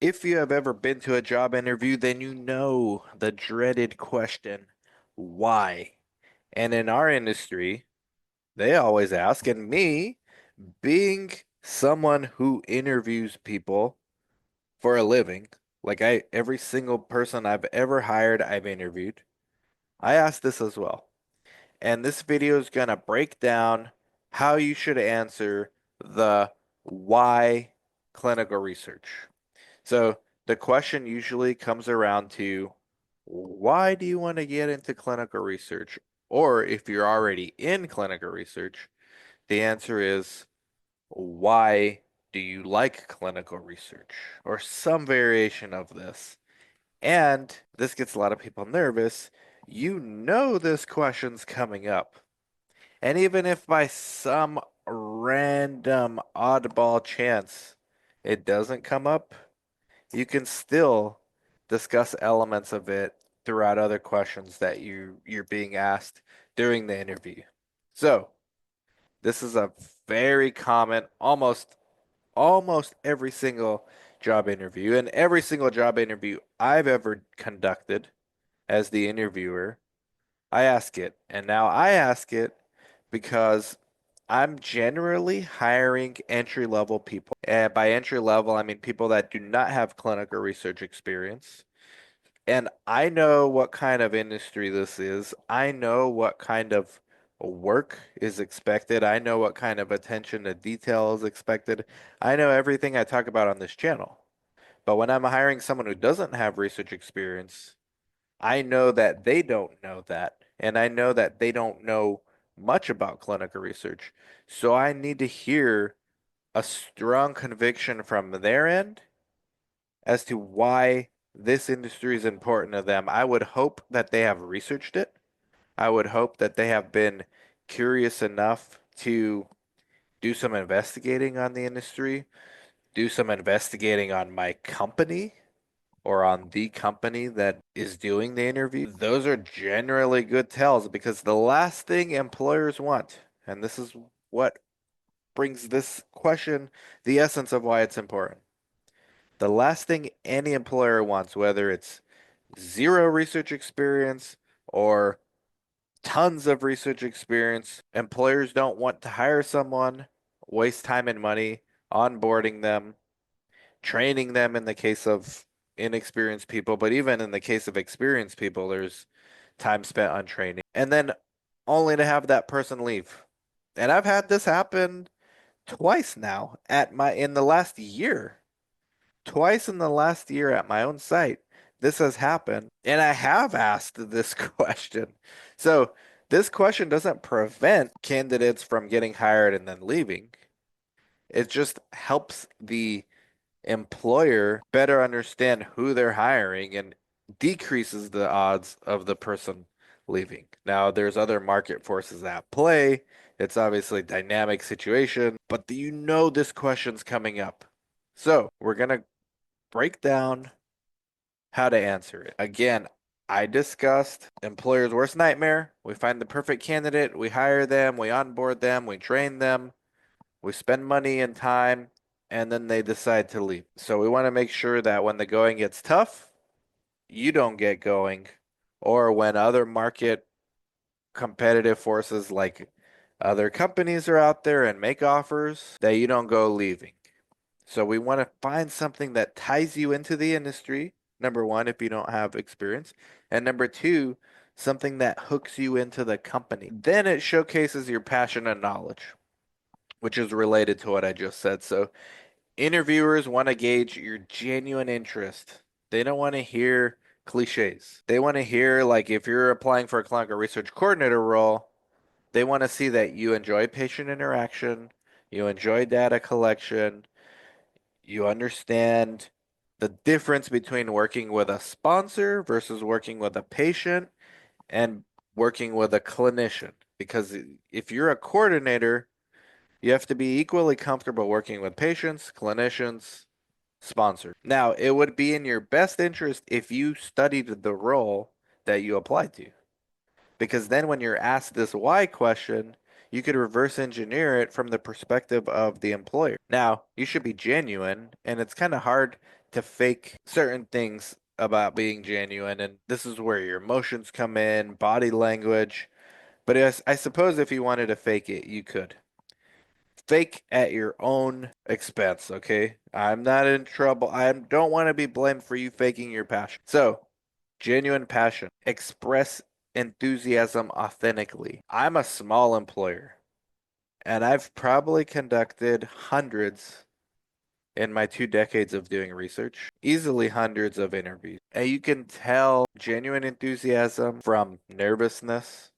If you have ever been to a job interview, then you know the dreaded question, why? And in our industry, they always ask, and me, being someone who interviews people for a living, every single person I've ever hired, I've interviewed. I ask this as well. And this video is gonna break down how you should answer the why clinical research. So the question usually comes around to why do you want to get into clinical research? Or if you're already in clinical research, the answer is why do you like clinical research? Or some variation of this. And this gets a lot of people nervous. You know this question's coming up. And even if by some random oddball chance it doesn't come up, you can still discuss elements of it throughout other questions that you're being asked during the interview. So, this is a very common, almost every single job interview, and every single job interview I've ever conducted as the interviewer, I ask it. And now I ask it because I'm generally hiring entry level people. And by entry level, I mean people that do not have clinical research experience. And I know what kind of industry this is. I know what kind of work is expected. I know what kind of attention to detail is expected. I know everything I talk about on this channel. But when I'm hiring someone who doesn't have research experience, I know that they don't know that. And I know that they don't know much about clinical research. So I need to hear a strong conviction from their end as to why this industry is important to them. I would hope that they have researched it. I would hope that they have been curious enough to do some investigating on the industry, do some investigating on my company or on the company that is doing the interview. Those are generally good tells because the last thing employers want, and this is what brings this question, the essence of why it's important. The last thing any employer wants, whether it's zero research experience or tons of research experience, employers don't want to hire someone, waste time and money onboarding them, training them in the case of inexperienced people, but even in the case of experienced people, there's time spent on training, and then only to have that person leave. And I've had this happen twice now at my in the last year. Twice in the last year at my own site, this has happened, and I have asked this question. So, this question doesn't prevent candidates from getting hired and then leaving. It just helps the employer better understand who they're hiring and decreases the odds of the person leaving. Now, there's other market forces at play. It's obviously a dynamic situation, but do you know this question's coming up? So, we're gonna break down how to answer it. Again, I discussed employer's worst nightmare. We find the perfect candidate, we hire them, we onboard them, we train them, we spend money and time, and then they decide to leave. So we want to make sure that when the going gets tough, you don't get going, or when other market competitive forces like other companies are out there and make offers, that you don't go leaving. So we want to find something that ties you into the industry, number one, if you don't have experience, and number two, something that hooks you into the company. Then it showcases your passion and knowledge, which is related to what I just said. So interviewers want to gauge your genuine interest. They don't want to hear cliches. They want to hear, like, if you're applying for a clinical research coordinator role, they want to see that you enjoy patient interaction, you enjoy data collection, you understand the difference between working with a sponsor versus working with a patient and working with a clinician. Because if you're a coordinator, you have to be equally comfortable working with patients, clinicians, sponsors. Now, it would be in your best interest if you studied the role that you applied to. Because then when you're asked this why question, you could reverse engineer it from the perspective of the employer. Now, you should be genuine, and it's kind of hard to fake certain things about being genuine, and this is where your emotions come in, body language. But I suppose if you wanted to fake it, you could. Fake at your own expense, okay? I'm not in trouble. I don't want to be blamed for you faking your passion. So, genuine passion. Express enthusiasm authentically. I'm a small employer, and I've probably conducted hundreds in my 2 decades of doing research, easily hundreds of interviews. And you can tell genuine enthusiasm from nervousness,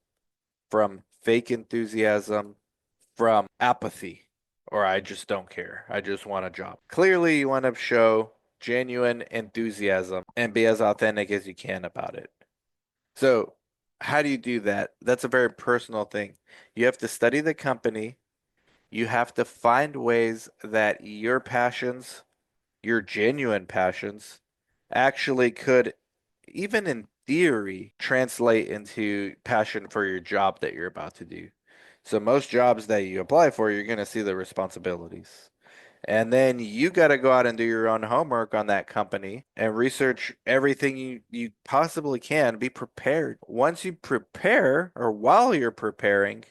from fake enthusiasm, from apathy, or I just don't care. I just want a job. Clearly, you want to show genuine enthusiasm and be as authentic as you can about it. So, how do you do that? That's a very personal thing. You have to study the company. You have to find ways that your passions, your genuine passions, actually could, even in theory, translate into passion for your job that you're about to do. So most jobs that you apply for, you're going to see the responsibilities. And then you got to go out and do your own homework on that company and research everything you possibly can. Be prepared. Once you prepare, or while you're preparing,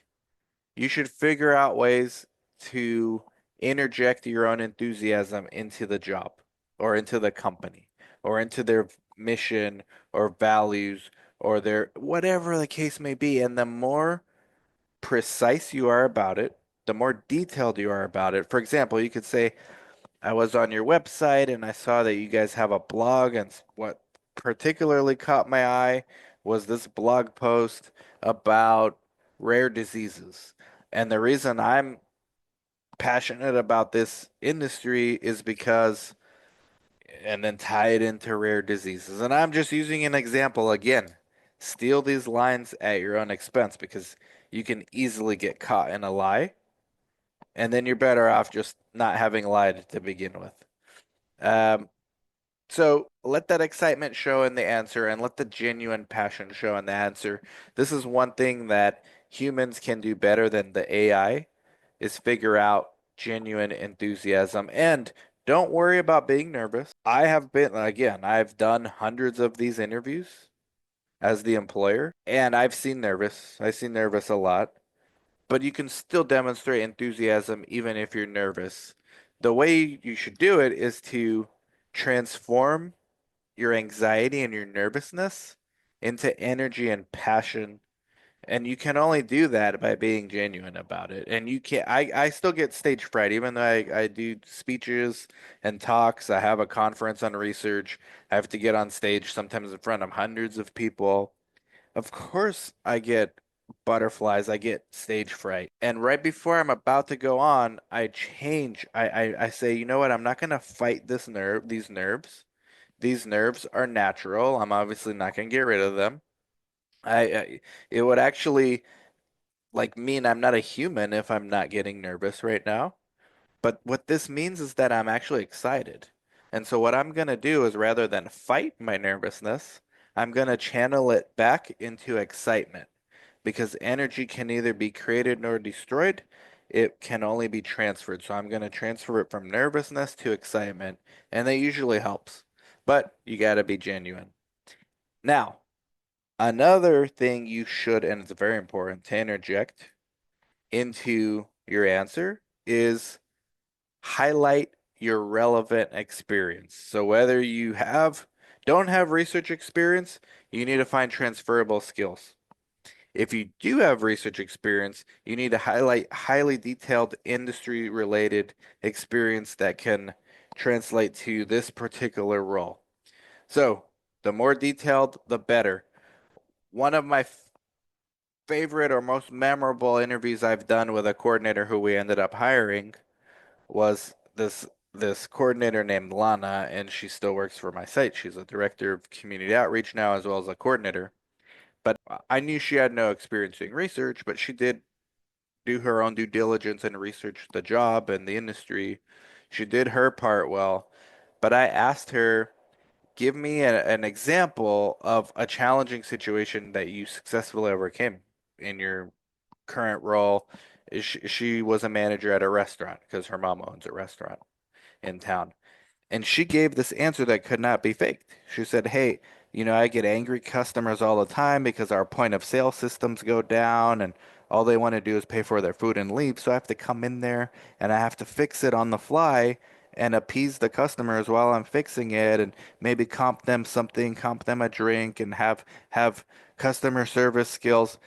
you should figure out ways to interject your own enthusiasm into the job or into the company or into their mission or values or their whatever the case may be. And the more precise you are about it, the more detailed you are about it. For example, you could say, I was on your website and I saw that you guys have a blog, and what particularly caught my eye was this blog post about rare diseases. And the reason I'm passionate about this industry is because, and then tie it into rare diseases. And I'm just using an example again. Steal these lines at your own expense because you can easily get caught in a lie, and then you're better off just not having lied to begin with. Um, So let that excitement show in the answer and let the genuine passion show in the answer. This is one thing that humans can do better than the AI is figure out genuine enthusiasm. And don't worry about being nervous. I have been, again, I've done hundreds of these interviews as the employer, and I've seen nervous. I've seen nervous a lot, but you can still demonstrate enthusiasm even if you're nervous. The way you should do it is to transform your anxiety and your nervousness into energy and passion. And you can only do that by being genuine about it. And you can't, I still get stage fright, even though I do speeches and talks. I have a conference on research. I have to get on stage sometimes in front of hundreds of people. Of course, I get butterflies. I get stage fright. And right before I'm about to go on, I change. I say, you know what? I'm not going to fight these nerves. These nerves are natural. I'm obviously not going to get rid of them. I it would actually like mean I'm not a human if I'm not getting nervous right now. But what this means is that I'm actually excited. And so what I'm going to do is rather than fight my nervousness, I'm going to channel it back into excitement because energy can neither be created nor destroyed. It can only be transferred. So I'm going to transfer it from nervousness to excitement, and that usually helps. But you got to be genuine. Now, another thing you should, and it's very important to interject into your answer, is highlight your relevant experience. So whether don't have research experience, you need to find transferable skills. If you do have research experience, you need to highlight highly detailed industry related experience that can translate to this particular role. So the more detailed, the better. One of my favorite or most memorable interviews I've done with a coordinator who we ended up hiring was this coordinator named Lana, and she still works for my site. She's a director of community outreach now, as well as a coordinator. But I knew she had no experience doing research, but she did do her own due diligence and research the job and the industry. She did her part well. But I asked her, give me an example of a challenging situation that you successfully overcame in your current role. She was a manager at a restaurant because her mom owns a restaurant in town. And she gave this answer that could not be faked. She said, "Hey, I get angry customers all the time because our point of sale systems go down and all they want to do is pay for their food and leave. So I have to come in there and I have to fix it on the fly and appease the customers while I'm fixing it and maybe comp them something, comp them a drink and have customer service skills."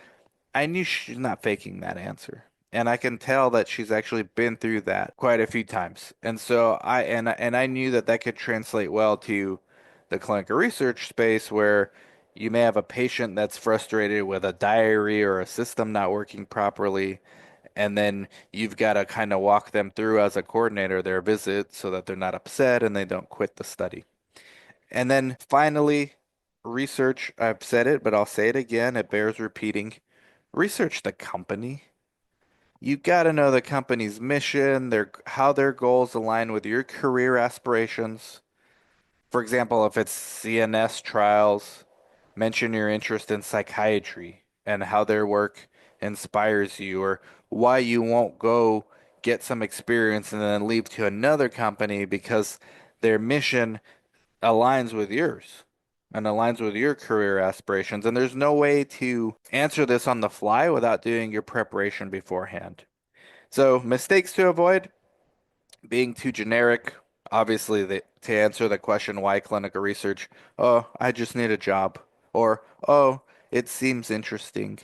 I knew she's not faking that answer. And I can tell that she's actually been through that quite a few times. And so I knew that that could translate well to the clinical research space where you may have a patient that's frustrated with a diary or a system not working properly, and then you've got to kind of walk them through as a coordinator their visit so that they're not upset and they don't quit the study. And then finally, research, I've said it, but I'll say it again, it bears repeating. Research the company. You got to know the company's mission, how their goals align with your career aspirations. For example, if it's CNS trials, mention your interest in psychiatry and how their work inspires you, or why you won't go get some experience and then leave to another company because their mission aligns with yours and aligns with your career aspirations. And there's no way to answer this on the fly without doing your preparation beforehand. So, mistakes to avoid: being too generic. Obviously, to answer the question, why clinical research? Oh, I just need a job. Or, oh, it seems interesting.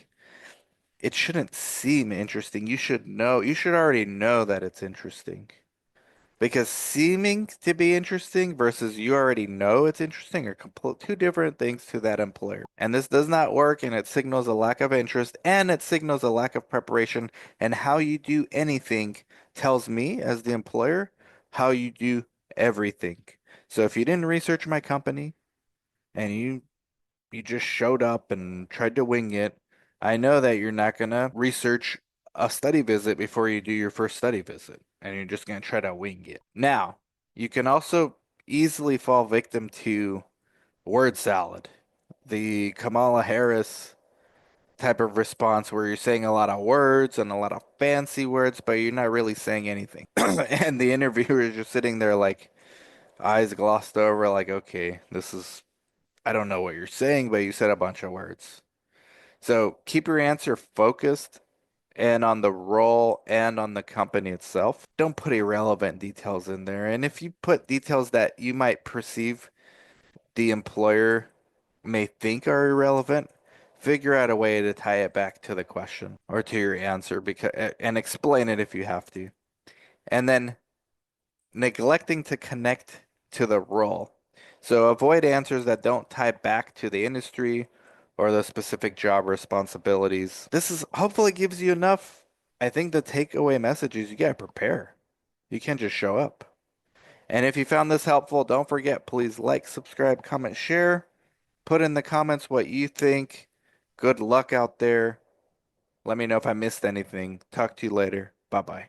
It shouldn't seem interesting. You should already know that it's interesting. Because seeming to be interesting versus you already know it's interesting are two different things to that employer. And this does not work, and it signals a lack of interest and it signals a lack of preparation. And how you do anything tells me, as the employer, how you do everything. So if you didn't research my company and you just showed up and tried to wing it, I know that you're not gonna research a study visit before you do your first study visit, and you're just gonna try to wing it. Now, you can also easily fall victim to word salad, the Kamala Harris type of response where you're saying a lot of words and a lot of fancy words, but you're not really saying anything. And the interviewer is just sitting there like eyes glossed over, like, okay, I don't know what you're saying, but you said a bunch of words. So keep your answer focused and on the role and on the company itself. Don't put irrelevant details in there. And if you put details that you might perceive the employer may think are irrelevant, figure out a way to tie it back to the question or to your answer and explain it if you have to. And then neglecting to connect to the role. So avoid answers that don't tie back to the industry or the specific job responsibilities. This is hopefully gives you enough. I think the takeaway message is you gotta prepare. You can't just show up. And if you found this helpful, don't forget, please like, subscribe, comment, share. Put in the comments what you think. Good luck out there. Let me know if I missed anything. Talk to you later. Bye bye.